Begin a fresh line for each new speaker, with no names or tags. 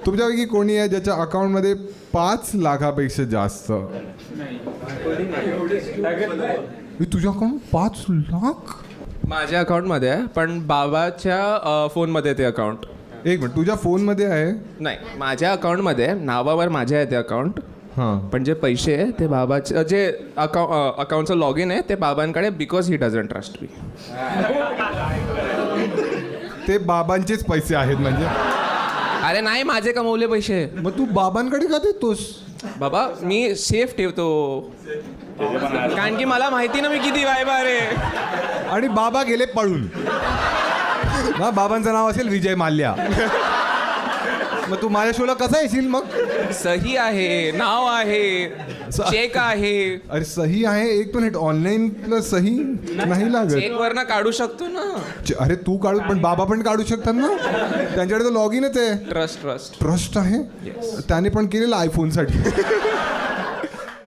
तुमच्यापैकी कोणी आहे ज्याच्या अकाउंटमध्ये 5 लाखापेक्षा जास्त? तुझ्या अकाउंट 5 लाख?
माझ्या अकाउंटमध्ये आहे, पण बाबाच्या फोनमध्ये ते अकाउंट.
एक मिनिट, तुझ्या फोनमध्ये आहे?
नाही, माझ्या अकाउंटमध्ये नावावर माझ्या आहे ते अकाउंट.
हां.
पण जे पैसे आहे ते बाबाचे, जे अकाउंटचं लॉग इन आहे ते बाबांकडे, because he doesn't trust me.
ते बाबांचेच पैसे आहेत म्हणजे?
अरे नाही, माझे कमवले पैसे.
मग तू बाबांकडे का देतोस?
बाबा मी सेफ ठेवतो, कारण की मला माहिती ना मी किती वायबार आहे.
आणि बाबा गेले पळून. हा, बाबांचं नाव असेल विजय माल्या. मग तू माझ्या शोला कसा येशील मग?
सही आहे, नाव आहे, चेक आहे.
अरे सही आहे, एक मिनिट, ऑनलाईन प्लस सही नाही लागत.
चेक वरनं काढू शकतो ना.
अरे तू काढू, पण बाबा पण काढू शकतात ना, त्यांच्याकडे तर लॉग इनच आहे.
ट्रस्ट
ट्रस्ट आहे. त्याने पण केलेलं आयफोनसाठी.